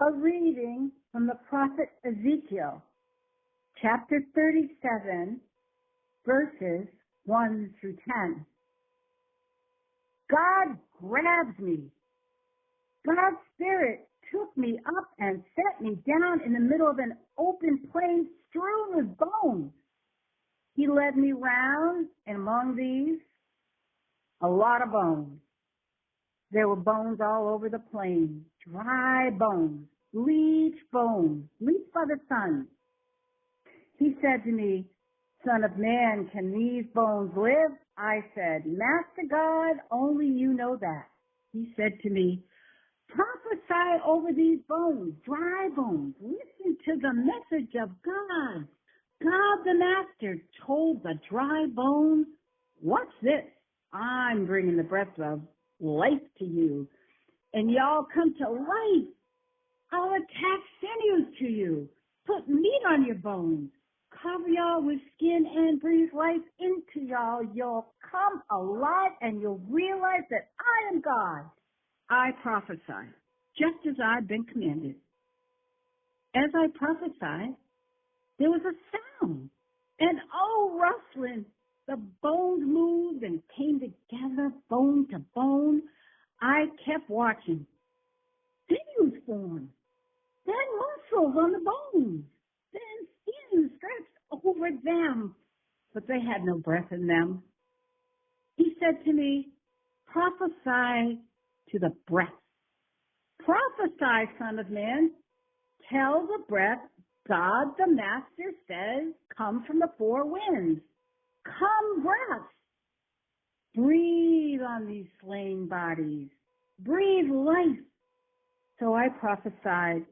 A reading from the prophet Ezekiel, chapter 37, verses 1 through 10. God grabs me. God's Spirit took me up and set me down in the middle of an open plain strewn with bones. He led me round, and among these, a lot of bones. There were bones all over the plain, dry bones, bleached by the sun. He said to me, Son of man, can these bones live? I said, Master God, only you know that. He said to me, prophesy over these bones, dry bones. Listen to the message of God. God the Master told the dry bones, what's this? I'm bringing the breath of life to you, and y'all come to life. I'll attach sinews to you, put meat on your bones, cover y'all with skin and breathe life into y'all. You'll come alive and you'll realize that I am God. I prophesy, just as I've been commanded. As I prophesied, there was a sound, and rustling. The bones moved and came together, bone to bone. I kept watching. Sinews formed, then muscles on the bones, then skin stretched over them, but they had no breath in them. He said to me, prophesy to the breath. Prophesy, Son of man. Tell the breath, God the Master says, come from the four winds. Come, breath. Breathe on these slain bodies. Breathe life. So I prophesied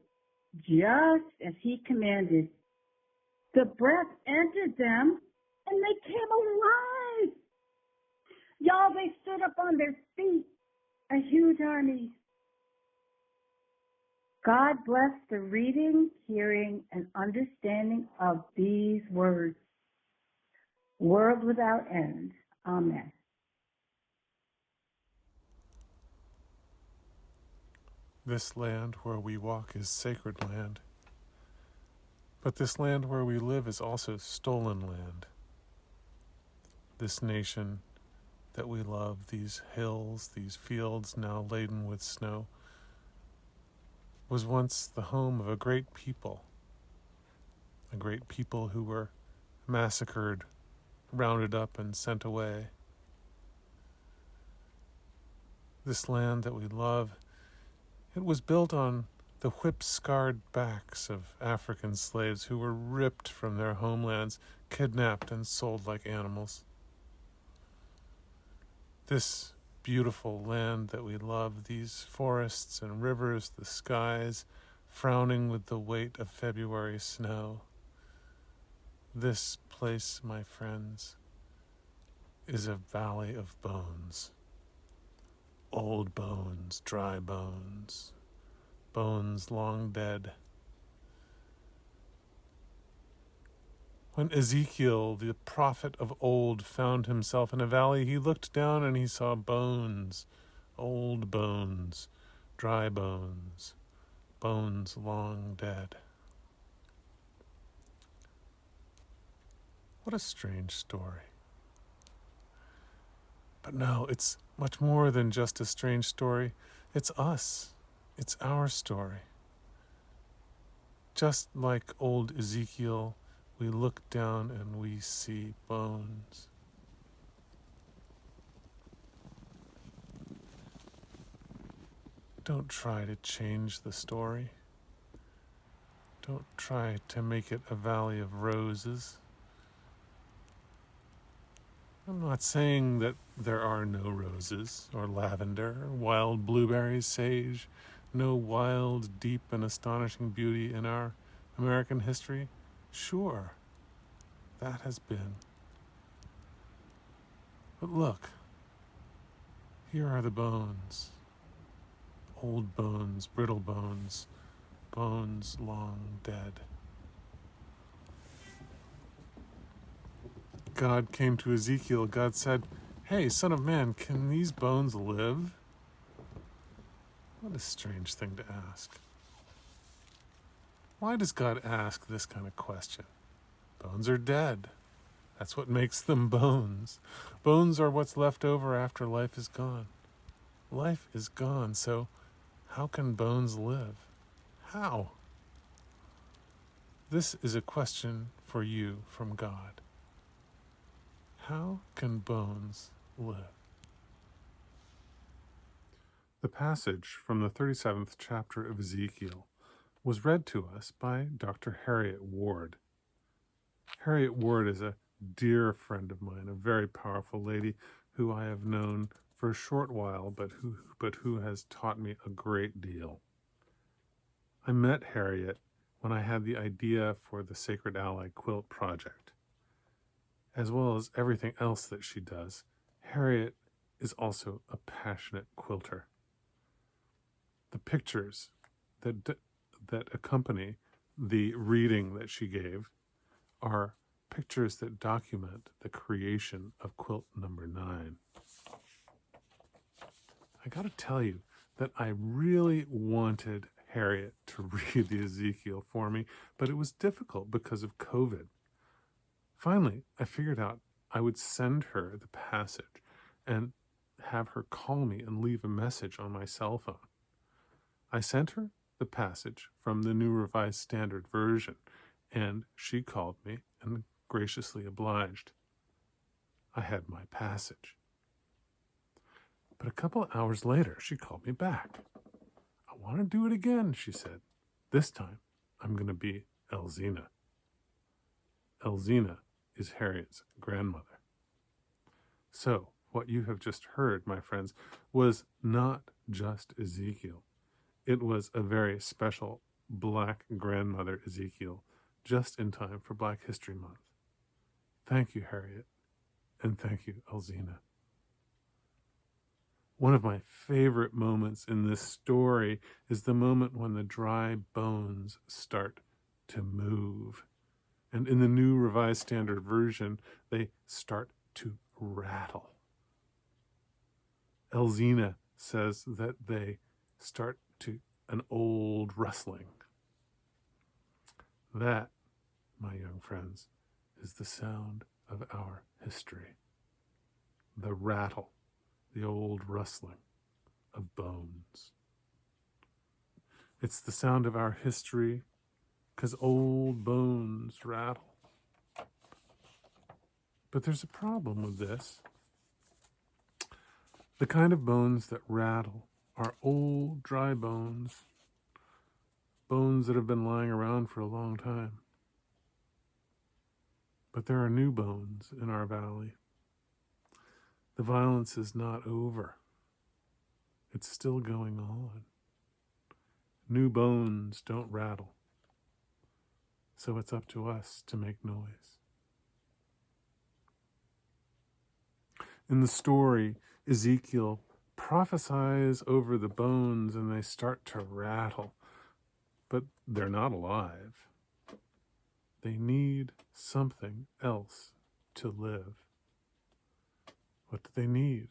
just as he commanded. The breath entered them and they came alive. Y'all, they stood up on their feet, a huge army. God bless the reading, hearing, and understanding of these words. World without end. Amen. This land where we walk is sacred land, but this land where we live is also stolen land. This nation that we love, these hills, these fields now laden with snow, was once the home of a great people who were massacred, rounded up, and sent away. This land that we love, it was built on the whip-scarred backs of African slaves who were ripped from their homelands, kidnapped and sold like animals. This beautiful land that we love, these forests and rivers, the skies, frowning with the weight of February snow. This place, my friends, is a valley of bones. Old bones, dry bones, bones long dead. When Ezekiel, the prophet of old, found himself in a valley, he looked down and he saw bones, old bones, dry bones, bones long dead. What a strange story. But no, it's much more than just a strange story. It's us. It's our story. Just like old Ezekiel, we look down and we see bones. Don't try to change the story. Don't try to make it a valley of roses. I'm not saying that there are no roses, or lavender, or wild blueberries, sage, no wild, deep, and astonishing beauty in our American history. Sure, that has been. But look, here are the bones. Old bones, brittle bones, bones long dead. God came to Ezekiel. God said, hey, son of man, can these bones live? What a strange thing to ask. Why does God ask this kind of question? Bones are dead. That's what makes them bones. Bones are what's left over after life is gone. Life is gone, so how can bones live? How? This is a question for you from God. How can bones live? The passage from the 37th chapter of Ezekiel was read to us by Dr. Harriet Ward. Harriet Ward is a dear friend of mine, a very powerful lady who I have known for a short while, but who has taught me a great deal. I met Harriet when I had the idea for the Sacred Ally Quilt Project. As well as everything else that she does, Harriet is also a passionate quilter. The pictures that accompany the reading that she gave are pictures that document the creation of quilt number 9. I got to tell you that I really wanted Harriet to read the Ezekiel for me, but it was difficult because of COVID. Finally, I figured out I would send her the passage and have her call me and leave a message on my cell phone. I sent her the passage from the New Revised Standard Version, and she called me and graciously obliged. I had my passage. But a couple of hours later, she called me back. I want to do it again, she said. This time, I'm going to be Elzina. Elzina is Harriet's grandmother. So, what you have just heard, my friends, was not just Ezekiel. It was a very special Black grandmother Ezekiel, just in time for Black History Month. Thank you, Harriet, and thank you, Elzina. One of my favorite moments in this story is the moment when the dry bones start to move. And in the New Revised Standard Version, they start to rattle. Elzina says that they start to an old rustling. That, my young friends, is the sound of our history. The rattle, the old rustling of bones. It's the sound of our history because old bones rattle. But there's a problem with this. The kind of bones that rattle are old, dry bones, bones that have been lying around for a long time. But there are new bones in our valley. The violence is not over. It's still going on. New bones don't rattle. So it's up to us to make noise. In the story, Ezekiel prophesies over the bones and they start to rattle, but they're not alive. They need something else to live. What do they need?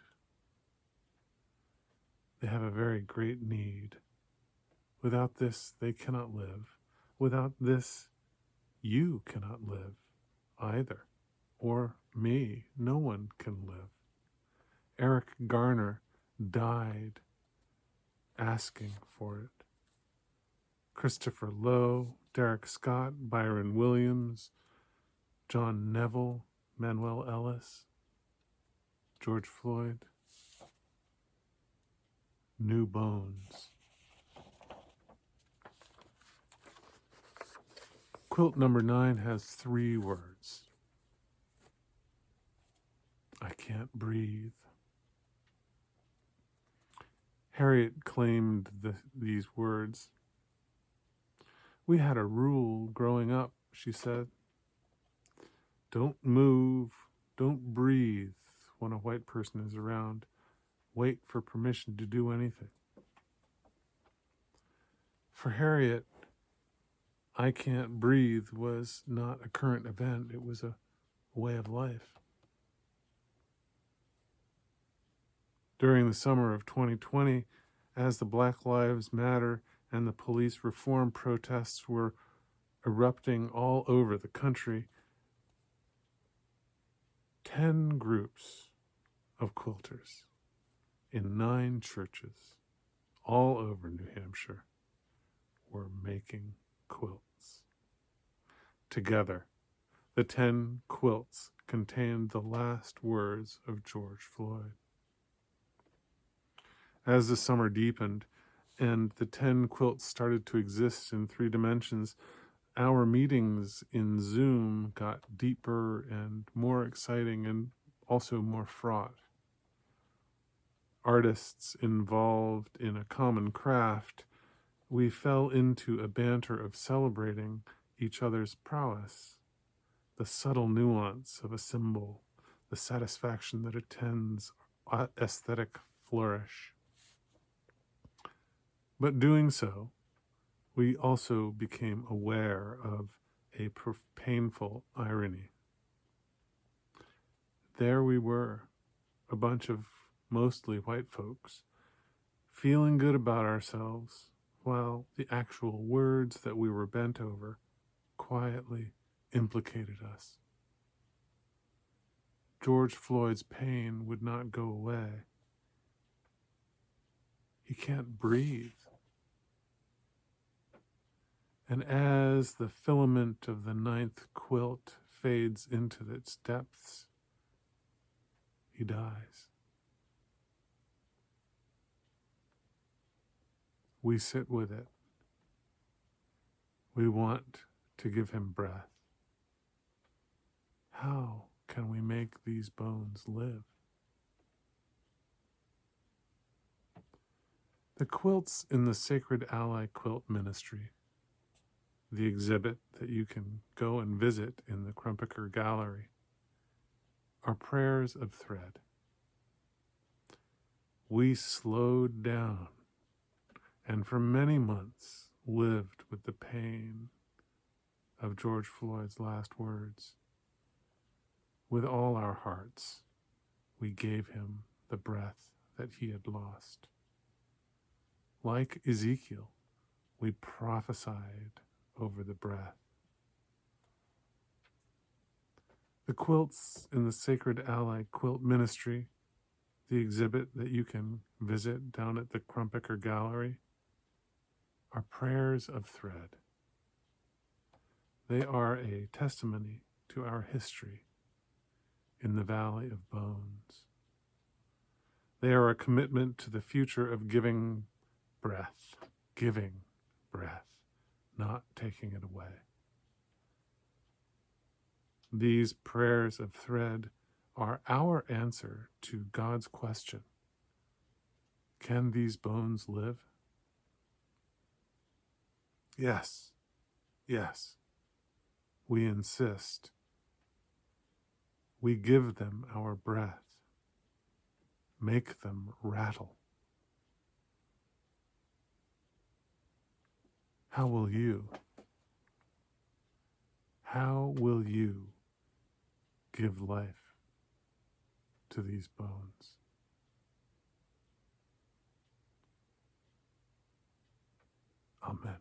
They have a very great need. Without this, they cannot live. Without this, you cannot live either. Or me. No one can live. Eric Garner died asking for it. Christopher Lowe, Derek Scott, Byron Williams, John Neville, Manuel Ellis, George Floyd. New bones. Quilt number 9 has 3 words. I can't breathe. Harriet claimed these words. We had a rule growing up, she said. Don't move, don't breathe when a white person is around. Wait for permission to do anything. For Harriet, I can't breathe was not a current event. It was a way of life. During the summer of 2020, as the Black Lives Matter and the police reform protests were erupting all over the country. 10 groups of quilters in 9 churches all over New Hampshire were making quilts. Together, the 10 quilts contained the last words of George Floyd. As the summer deepened and the 10 quilts started to exist in 3 dimensions, our meetings in Zoom got deeper and more exciting and also more fraught. Artists involved in a common craft, we fell into a banter of celebrating each other's prowess, the subtle nuance of a symbol, the satisfaction that attends aesthetic flourish. But doing so, we also became aware of a painful irony. There we were, a bunch of mostly white folks, feeling good about ourselves, while the actual words that we were bent over quietly implicated us. George Floyd's pain would not go away. He can't breathe. And as the filament of the 9th quilt fades into its depths, he dies. We sit with it. We want to give him breath. How can we make these bones live? The quilts in the Sacred Ally Quilt Ministry, the exhibit that you can go and visit in the Krumpiker Gallery, are prayers of thread. We slowed down and for many months lived with the pain of George Floyd's last words. With all our hearts, we gave him the breath that he had lost. Like Ezekiel, we prophesied over the breath. The quilts in the Sacred Ally Quilt Ministry, the exhibit that you can visit down at the Krumpiker Gallery, are prayers of thread. They are a testimony to our history in the Valley of Bones. They are a commitment to the future of giving breath, not taking it away. These prayers of thread are our answer to God's question, can these bones live? Yes, we insist. We give them our breath. Make them rattle. How will you give life to these bones? Amen.